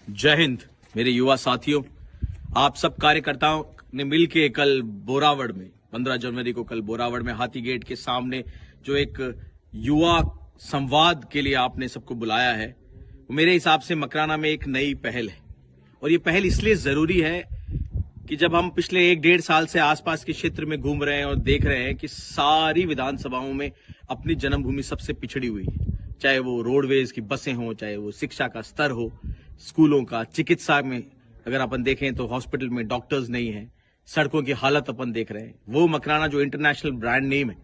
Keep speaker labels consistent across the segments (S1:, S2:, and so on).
S1: जय हिंद मेरे युवा साथियों। आप सब कार्यकर्ताओं ने मिलके कल बोरावड़ में 15 जनवरी को कल बोरावड़ में हाथी गेट के सामने जो एक युवा संवाद के लिए आपने सबको बुलाया है, वो मेरे हिसाब से मकराना में एक नई पहल है। और ये पहल इसलिए जरूरी है कि जब हम पिछले 1-1.5 साल से आसपास के क्षेत्र में घूम रहे हैं और देख रहे हैं कि सारी विधानसभाओं में अपनी जन्मभूमि सबसे पिछड़ी हुई है, चाहे वो रोडवेज की बसें हो, चाहे वो शिक्षा का स्तर हो, स्कूलों का, चिकित्सा में अगर अपन देखें तो हॉस्पिटल में डॉक्टर्स नहीं है, सड़कों की हालत अपन देख रहे हैं। वो मकराना जो इंटरनेशनल ब्रांड नेम है,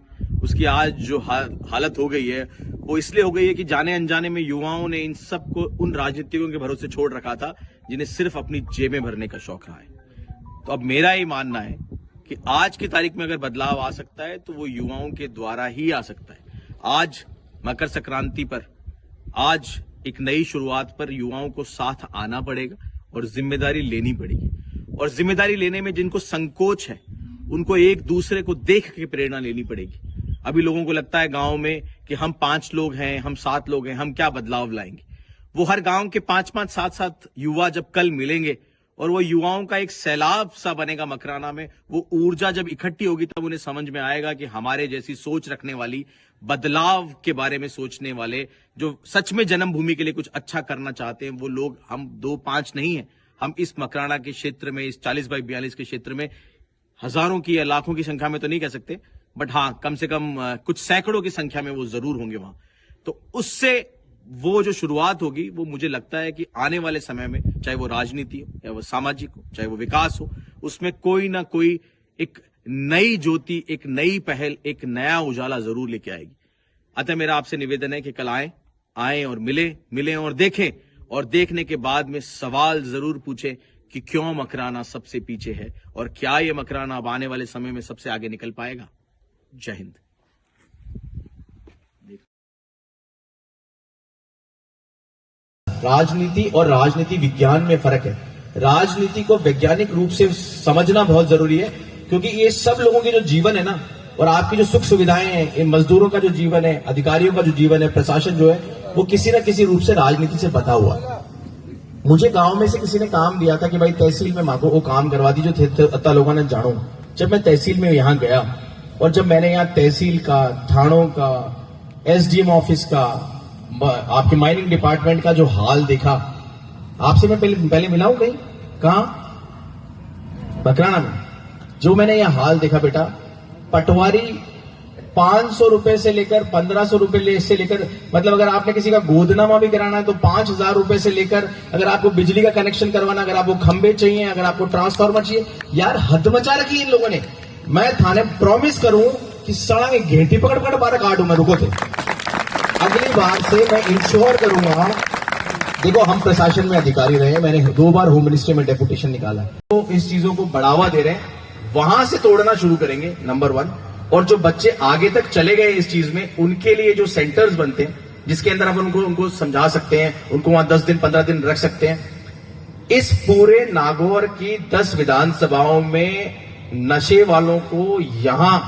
S1: उसकी आज जो हालत हो गई है वो इसलिए हो गई है कि जाने अनजाने में युवाओं ने इन सबको उन राजनीतिकों के भरोसे छोड़ रखा था जिन्हें सिर्फ अपनी जेबें भरने का शौक रहा है। तो अब मेरा ये मानना है कि आज की तारीख में अगर बदलाव आ सकता है तो वो युवाओं के द्वारा ही आ सकता है। आज मकर संक्रांति पर, आज एक नई शुरुआत पर युवाओं को साथ आना पड़ेगा और जिम्मेदारी लेनी पड़ेगी। और जिम्मेदारी लेने में जिनको संकोच है उनको एक दूसरे को देख के प्रेरणा लेनी पड़ेगी। अभी लोगों को लगता है गांव में कि हम 5 लोग हैं, हम 7 लोग हैं, हम क्या बदलाव लाएंगे। वो हर गांव के 5-5, 7-7 युवा जब कल मिलेंगे और वो युवाओं का एक सैलाब सा बनेगा मकराना में, वो ऊर्जा जब इकट्ठी होगी तब उन्हें समझ में आएगा कि हमारे जैसी सोच रखने वाली, बदलाव के बारे में सोचने वाले, जो सच में जन्मभूमि के लिए कुछ अच्छा करना चाहते हैं, वो लोग हम 2-5 नहीं है। हम इस मकराना के क्षेत्र में, इस 40x42 के क्षेत्र में हजारों की या लाखों की संख्या में तो नहीं कह सकते, बट हाँ कम से कम कुछ सैकड़ों की संख्या में वो जरूर होंगे वहां। तो उससे वो जो शुरुआत होगी वो मुझे लगता है कि आने वाले समय में, चाहे वो राजनीति हो या वो सामाजिक हो, चाहे वो विकास हो, उसमें कोई ना कोई एक नई ज्योति, एक नई पहल, एक नया उजाला जरूर लेके आएगी। अतः मेरा आपसे निवेदन है कि कल आए और मिलें और देखें, और देखने के बाद में सवाल जरूर पूछें कि क्यों मकराना सबसे पीछे है और क्या ये मकराना अब आने वाले समय में सबसे आगे निकल पाएगा। जय हिंद।
S2: राजनीति और राजनीति विज्ञान में फर्क है। राजनीति को वैज्ञानिक रूप से समझना बहुत जरूरी है, क्योंकि ये सब लोगों के जो जीवन है ना, और आपकी जो सुख सुविधाएं हैं, मजदूरों का जो जीवन है, अधिकारियों का जो जीवन है, प्रशासन जो है, वो किसी न किसी रूप से राजनीति से बंधा हुआ है। मुझे गांव में से किसी ने काम दिया था कि भाई तहसील में मांगो, वो काम करवा दी जो थे लोगों ने जानो। जब मैं तहसील में यहां गया और जब मैंने यहाँ तहसील का, थानों का, एसडीएम ऑफिस का, आपके माइनिंग डिपार्टमेंट का जो हाल देखा, आपसे मैं पहले मिला हूं कहीं, कहां? मकराना में। जो मैंने यह हाल देखा बेटा, पटवारी 500 रुपए से लेकर 1500 रुपए से लेकर, मतलब अगर आपने किसी का गोदनामा भी कराना है तो 5000 रुपए से लेकर, अगर आपको बिजली का कनेक्शन करवाना, अगर आपको खंबे चाहिए, अगर आपको ट्रांसफार्मर चाहिए, यार हद मचा रखी इन लोगों ने। मैं थाने प्रॉमिस करूं कि सड़ा के घेंटी पकड़ बारह काटू मैं, रुको थे। अगली बार से मैं इंश्योर करूंगा। देखो हम प्रशासन में अधिकारी रहे, मैंने 2 बार होम मिनिस्ट्री में डेपुटेशन निकाला, तो इस चीजों को बढ़ावा दे रहे हैं, वहां से तोड़ना शुरू करेंगे, नंबर 1। और जो बच्चे आगे तक चले गए इस चीज में, उनके लिए जो सेंटर्स बनते हैं जिसके अंदर हम उनको समझा सकते हैं, उनको वहां 10 दिन 15 दिन रख सकते हैं। इस पूरे नागौर की 10 विधानसभाओं में नशे वालों को यहां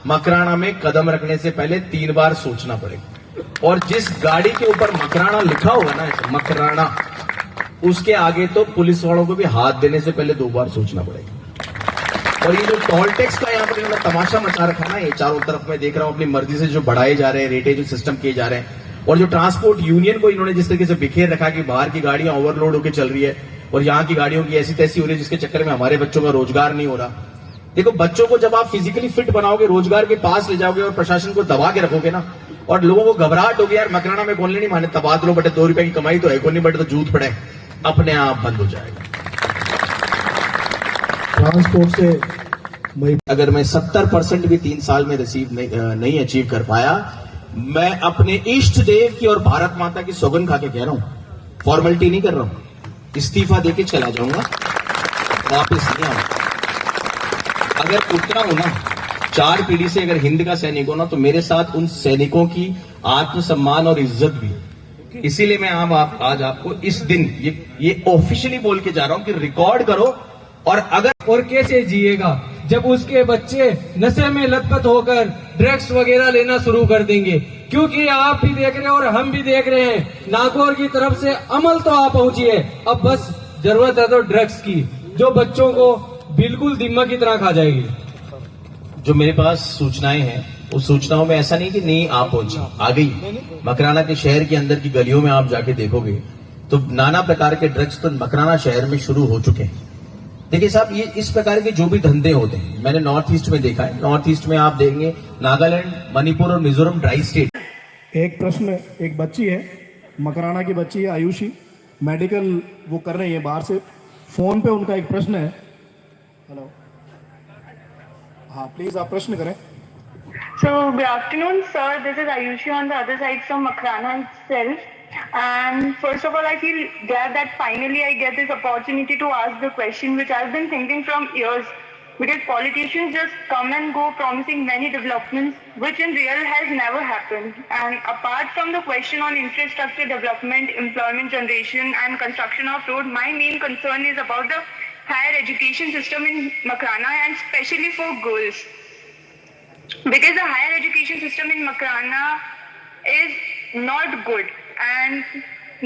S2: मकराना में कदम रखने से पहले 3 बार सोचना पड़ेगा। और जिस गाड़ी के ऊपर मकराना लिखा होगा ना, मकराना, उसके आगे तो पुलिस वालों को भी हाथ देने से पहले 2 बार सोचना पड़ेगा। और ये जो टोल टैक्स का यहाँ पर इन्होंने तमाशा मचा रखा ना, ये चारों तरफ मैं देख रहा हूं, अपनी मर्जी से जो बढ़ाए जा रहे हैं, रेटे जो सिस्टम किए जा रहे हैं, और जो ट्रांसपोर्ट यूनियन को इन्होंने जिस तरीके से बिखेर रखा कि बाहर की गाड़ियां ओवरलोड होकर चल रही है और यहाँ की गाड़ियों की ऐसी तैसी हो रही है, जिसके चक्कर में हमारे बच्चों का रोजगार नहीं हो रहा। देखो बच्चों को जब आप फिजिकली फिट बनाओगे, रोजगार के पास ले जाओगे और प्रशासन को दबा के रखोगे ना, और लोगों को घबराहट होगी, यार मकराना में कौन नहीं माने, तबादलों बटे 2 रुपए की कमाई तो है, कौन नहीं बटे तो जूत पड़े, अपने आप बंद हो जाएगा। ट्रांसपोर्ट से अगर मैं 70% भी 3 साल में रिसीव नहीं अचीव कर पाया, मैं अपने इष्ट देव की और भारत माता की सौगंध खा के कह रहा हूं, फॉर्मेलिटी नहीं कर रहा हूं, इस्तीफा देके चला जाऊंगा, वापस नहीं आऊंगा। अगर उतना हो ना, 4 पीढ़ी से अगर हिंद का सैनिक हो ना, तो मेरे साथ उन सैनिकों की आत्मसम्मान और इज्जत भी। इसीलिए मैं आज आपको इस दिन ये ऑफिशियली बोल के जा रहा हूं कि रिकॉर्ड करो। और
S3: कैसे जिएगा जब उसके बच्चे नशे में लतपत होकर ड्रग्स वगैरह लेना शुरू कर देंगे? क्योंकि आप भी देख रहे हैं और हम भी देख रहे हैं, नागौर की तरफ से अमल तो आ पहुंची है, अब बस जरूरत है तो ड्रग्स की, जो बच्चों को बिल्कुल दिमाग की तरह खा जाएगी।
S2: जो मेरे पास सूचनाएं हैं, उस सूचनाओं में ऐसा नहीं कि नहीं आ पहुंची, आ गई। मकराना के शहर के अंदर की गलियों में आप जाके देखोगे तो नाना प्रकार के ड्रग्स तो मकराना शहर में शुरू हो चुके हैं। देखिए साहब, ये इस प्रकार के जो भी धंधे होते हैं, मैंने नॉर्थ ईस्ट में देखा है। नॉर्थ ईस्ट में आप देखेंगे नागालैंड, मणिपुर और मिजोरम ड्राई स्टेट।
S4: एक प्रश्न, एक बच्ची है, मकराना की बच्ची है आयुषी, मेडिकल वो कर रही है बाहर से, फोन पे उनका एक प्रश्न है। हेलो, हाँ प्लीज आप प्रश्न करें।
S5: So, good afternoon, sir. This is Ayushi on the other side from Makrana itself. And first of all, I feel glad that finally I get this opportunity to ask the question which I've been thinking from years. Because politicians just come and go promising many developments which in real has never happened. And apart from the question on infrastructure development, employment generation and construction of road, my main concern is about the higher education system in Makrana and especially for girls. Because the higher education system in Makrana is not good and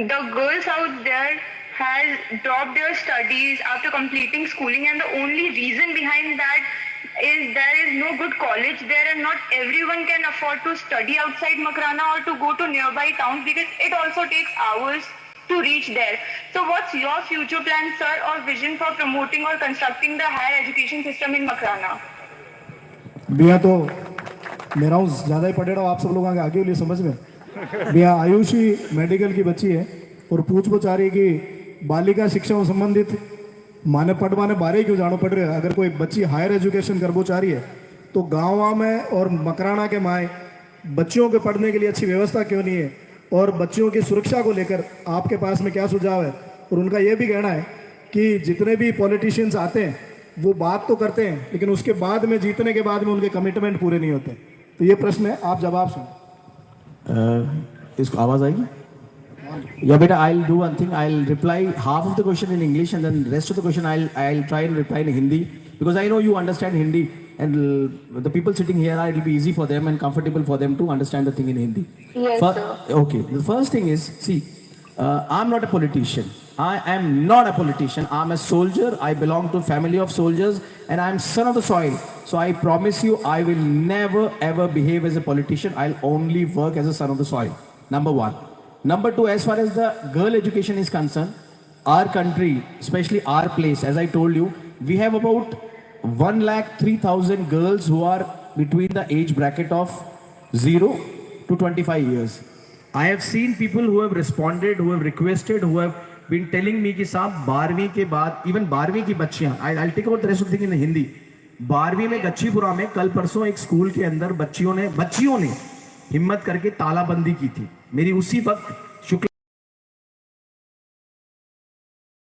S5: the girls out there has dropped their studies after completing schooling, and the only reason behind that is there is no good college there and not everyone can afford to study outside Makrana or to go to nearby towns because it also takes hours to reach there. So what's your future plan, sir, or vision for promoting or constructing the higher education system in Makrana?
S4: भैया तो मेरा हूँ ज़्यादा ही पढ़े रहा हूँ, आप सब लोग आगे लिए समझ में। भैया आयुषी मेडिकल की बच्ची है और पूछ आ रही है कि बालिका शिक्षा से संबंधित माने पढ़वाने बारे क्यों जानो पड़ रहे हैं। अगर कोई बच्ची हायर एजुकेशन करना चाह रही है तो गाँव में और मकराना के माए बच्चियों के पढ़ने के लिए अच्छी व्यवस्था क्यों नहीं है, और बच्चियों की सुरक्षा को लेकर आपके पास में क्या सुझाव है। और उनका ये भी कहना है कि जितने भी पॉलिटिशियंस आते हैं वो बात तो करते हैं लेकिन उसके बाद में जीतने के बाद में उनके कमिटमेंट पूरे नहीं होते। तो ये प्रश्न है, आप जवाब सुनो।
S6: इसको आवाज आएगी? या बेटा, I will do one thing, I will reply half of the question in English and then rest of the question I will try and reply in Hindi, because I know you understand Hindi and the people sitting here, it will be easy for them and comfortable for them to understand the thing in Hindi.
S5: Yes, sir.
S6: Okay, the first thing is, see, I'm not a politician. I am not a politician. I'm a soldier. I belong to a family of soldiers and I'm son of the soil. So I promise you, I will never ever behave as a politician. I'll only work as a son of the soil. Number one. Number two, as far as the girl education is concerned, our country, especially our place, as I told you, we have about 1,03,000 girls who are between the age bracket of 0 to 25 years. I have seen people who have responded, who have requested, who have been telling me कि साहब 12वीं के बाद, even 12वीं की बच्चियां, I'll take out the rest of the thing in Hindi. 12वीं में गच्चीपुरा में कल परसों एक स्कूल के अंदर बच्चियों ने हिम्मत करके तालाबंदी की थी। मेरी उसी वक्त